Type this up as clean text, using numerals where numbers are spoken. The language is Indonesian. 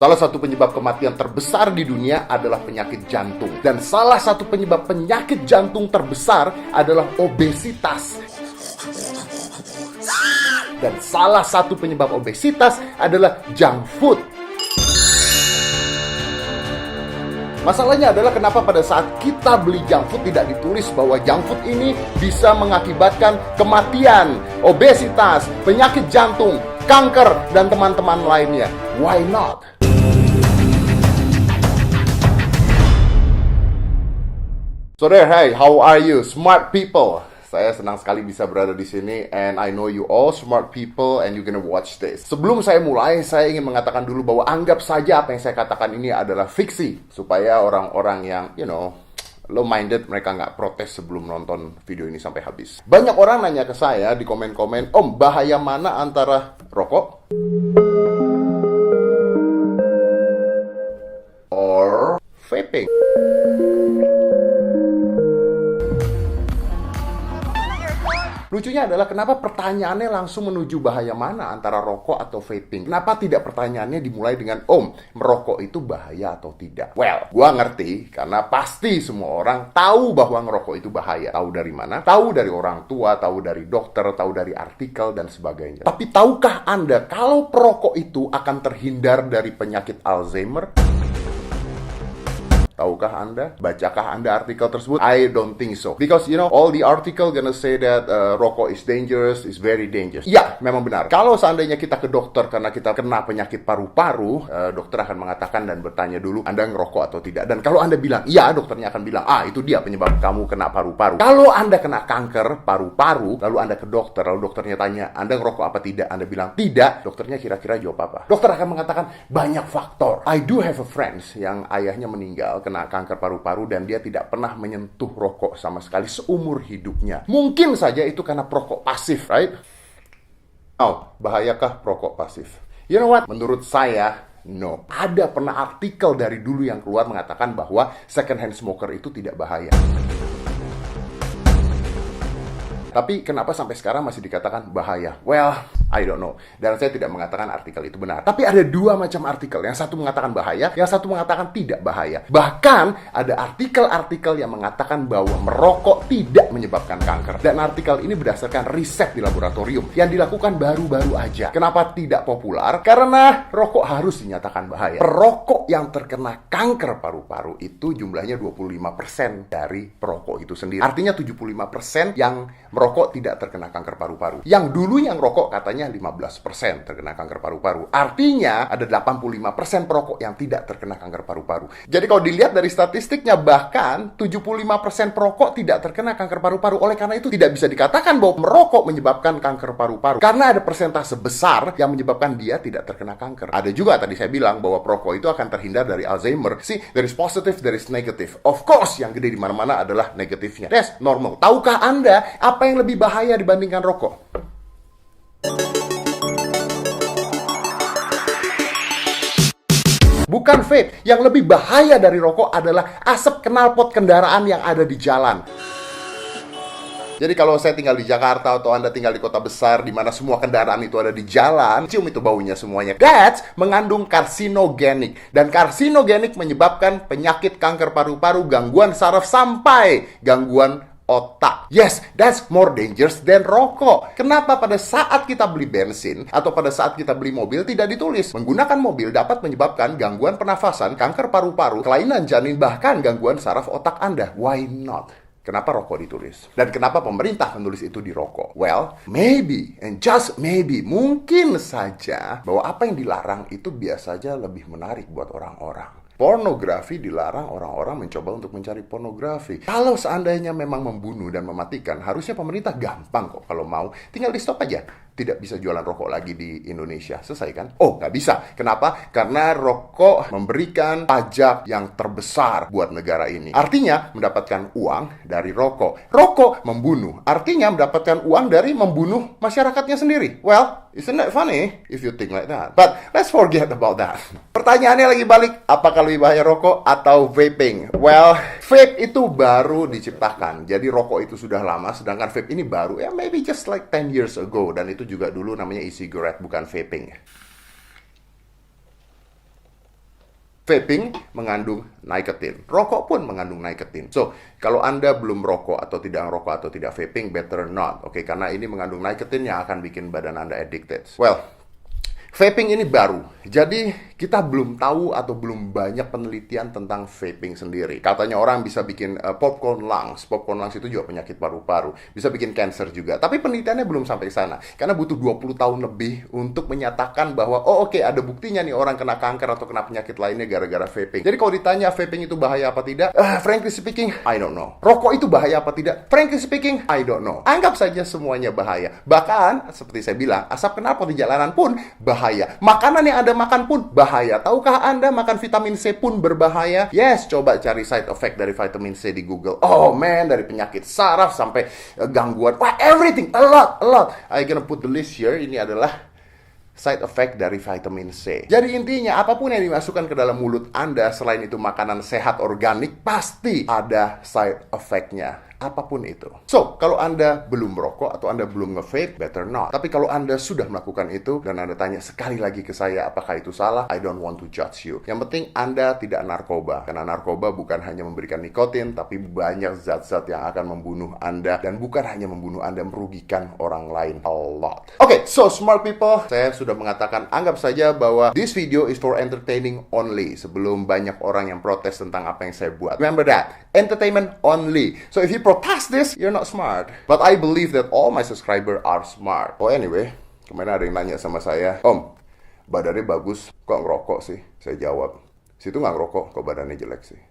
Salah satu penyebab kematian terbesar di dunia adalah penyakit jantung. Dan salah satu penyebab penyakit jantung terbesar adalah obesitas. Dan salah satu penyebab obesitas adalah junk food. Masalahnya adalah kenapa pada saat kita beli junk food tidak ditulis bahwa junk food ini bisa mengakibatkan kematian, obesitas, penyakit jantung, kanker, dan teman-teman lainnya. Why not? So there, hey, how are you, smart people? Saya senang sekali bisa berada di sini, and I know you all smart people, and you're gonna watch this. Sebelum saya mulai, saya ingin mengatakan dulu bahwa anggap saja apa yang saya katakan ini adalah fiksi, supaya orang-orang yang, low-minded, mereka nggak protes sebelum nonton video ini sampai habis. Banyak orang nanya ke saya di komen-komen, Om, bahaya mana antara rokok or vaping? Lucunya adalah kenapa pertanyaannya langsung menuju bahaya mana antara rokok atau vaping. Kenapa tidak pertanyaannya dimulai dengan, Om, merokok itu bahaya atau tidak? Well, gua ngerti karena pasti semua orang tahu bahwa ngerokok itu bahaya. Tahu dari mana? Tahu dari orang tua, tahu dari dokter, tahu dari artikel, dan sebagainya. Tapi tahukah Anda kalau perokok itu akan terhindar dari penyakit Alzheimer? Tahukah Anda? Bacakah Anda artikel tersebut? I don't think so. Because, all the article gonna say that rokok is dangerous, is very dangerous. Ya, memang benar. Kalau seandainya kita ke dokter karena kita kena penyakit paru-paru, dokter akan mengatakan dan bertanya dulu, Anda ngerokok atau tidak. Dan kalau Anda bilang, iya, dokternya akan bilang, itu dia penyebab kamu kena paru-paru. Kalau Anda kena kanker paru-paru, lalu Anda ke dokter, lalu dokternya tanya, Anda ngerokok apa tidak? Anda bilang, tidak. Dokternya kira-kira jawab apa? Dokter akan mengatakan, banyak faktor. I do have a friend yang ayahnya meninggal kena kanker paru-paru dan dia tidak pernah menyentuh rokok sama sekali seumur hidupnya. Mungkin saja itu karena perokok pasif, right? Bahayakah perokok pasif? You know what? Menurut saya, no. Ada pernah artikel dari dulu yang keluar mengatakan bahwa second hand smoker itu tidak bahaya. Tapi kenapa sampai sekarang masih dikatakan bahaya? Well, I don't know. Dan saya tidak mengatakan artikel itu benar. Tapi ada dua macam artikel. Yang satu mengatakan bahaya, yang satu mengatakan tidak bahaya. Bahkan ada artikel-artikel yang mengatakan bahwa merokok tidak menyebabkan kanker. Dan artikel ini berdasarkan riset di laboratorium yang dilakukan baru-baru aja. Kenapa tidak populer? Karena rokok harus dinyatakan bahaya. Perokok yang terkena kanker paru-paru itu jumlahnya 25% dari perokok itu sendiri. Artinya 75% yang merokok tidak terkena kanker paru-paru. Yang dulu yang rokok katanya 15% terkena kanker paru-paru. Artinya ada 85% perokok yang tidak terkena kanker paru-paru. Jadi kalau dilihat dari statistiknya, bahkan 75% perokok tidak terkena kanker paru-paru. Oleh karena itu tidak bisa dikatakan bahwa merokok menyebabkan kanker paru-paru. Karena ada persentase besar yang menyebabkan dia tidak terkena kanker. Ada juga tadi saya bilang bahwa perokok itu akan terhindar dari Alzheimer. See, there is positive, there is negative. Of course, yang gede di mana-mana adalah negatifnya. That's normal. Tahukah Anda apa yang lebih bahaya dibandingkan rokok? Bukan vape. Yang lebih bahaya dari rokok adalah asap knalpot kendaraan yang ada di jalan. Jadi kalau saya tinggal di Jakarta atau Anda tinggal di kota besar di mana semua kendaraan itu ada di jalan, cium itu baunya semuanya. That's mengandung karsinogenik. Dan karsinogenik menyebabkan penyakit kanker paru-paru, gangguan saraf, sampai gangguan otak. Yes, that's more dangerous than rokok. Kenapa pada saat kita beli bensin atau pada saat kita beli mobil tidak ditulis menggunakan mobil dapat menyebabkan gangguan pernafasan, kanker paru-paru, kelainan janin, bahkan gangguan saraf otak Anda? Why not? Kenapa rokok ditulis? Dan kenapa pemerintah menulis itu di rokok? Well, maybe, and just maybe, mungkin saja bahwa apa yang dilarang itu biasanya lebih menarik buat orang-orang. Pornografi dilarang, orang-orang mencoba untuk mencari pornografi. Kalau seandainya memang membunuh dan mematikan, harusnya pemerintah gampang kok kalau mau. Tinggal di stop aja. Tidak bisa jualan rokok lagi di Indonesia. Selesai kan? Oh, nggak bisa. Kenapa? Karena rokok memberikan pajak yang terbesar buat negara ini. Artinya, mendapatkan uang dari rokok. Rokok membunuh. Artinya, mendapatkan uang dari membunuh masyarakatnya sendiri. Well, isn't that funny if you think like that? But, let's forget about that. Pertanyaannya lagi balik, apakah lebih bahaya rokok atau vaping? Well, vape itu baru diciptakan. Jadi, rokok itu sudah lama, sedangkan vape ini baru. Ya, maybe just like 10 years ago. Dan itu juga dulu namanya e-cigarette, bukan vaping. Vaping mengandung nikotin. Rokok pun mengandung nikotin. So, kalau Anda belum rokok atau tidak rokok atau tidak vaping, better not. Oke, karena ini mengandung nikotin yang akan bikin badan Anda addicted. Well, vaping ini baru. Jadi, kita belum tahu atau belum banyak penelitian tentang vaping sendiri. Katanya orang bisa bikin popcorn lungs. Popcorn lungs itu juga penyakit paru-paru. Bisa bikin cancer juga. Tapi penelitiannya belum sampai sana. Karena butuh 20 tahun lebih untuk menyatakan bahwa, oh oke, ada buktinya nih orang kena kanker atau kena penyakit lainnya gara-gara vaping. Jadi kalau ditanya vaping itu bahaya apa tidak? Frankly speaking, I don't know. Rokok itu bahaya apa tidak? Frankly speaking, I don't know. Anggap saja semuanya bahaya. Bahkan, seperti saya bilang, asap knalpot di jalanan pun bahaya. Makanan yang Anda makan pun bahaya. Tahukah Anda makan vitamin C pun berbahaya? Yes, coba cari side effect dari vitamin C di Google. Oh man, dari penyakit saraf sampai gangguan. Wah, everything, a lot. I gonna put the list here. Ini adalah side effect dari vitamin C. Jadi intinya, apapun yang dimasukkan ke dalam mulut Anda, selain itu makanan sehat organik, pasti ada side effect-nya. Apapun itu. So, kalau Anda belum merokok atau Anda belum nge-vape, better not. Tapi kalau Anda sudah melakukan itu, dan Anda tanya sekali lagi ke saya, apakah itu salah? I don't want to judge you. Yang penting Anda tidak narkoba. Karena narkoba bukan hanya memberikan nikotin, tapi banyak zat-zat yang akan membunuh Anda. Dan bukan hanya membunuh Anda, merugikan orang lain a lot. Oke, so smart people, saya sudah mengatakan, anggap saja bahwa this video is for entertaining only. Sebelum banyak orang yang protes tentang apa yang saya buat. Remember that. Entertainment only. So if you protest this, you're not smart. But I believe that all my subscribers are smart. Oh anyway, kemarin ada yang nanya sama saya, Om, badannya bagus, kok ngerokok sih? Saya jawab, situ nggak ngerokok, kok badannya jelek sih.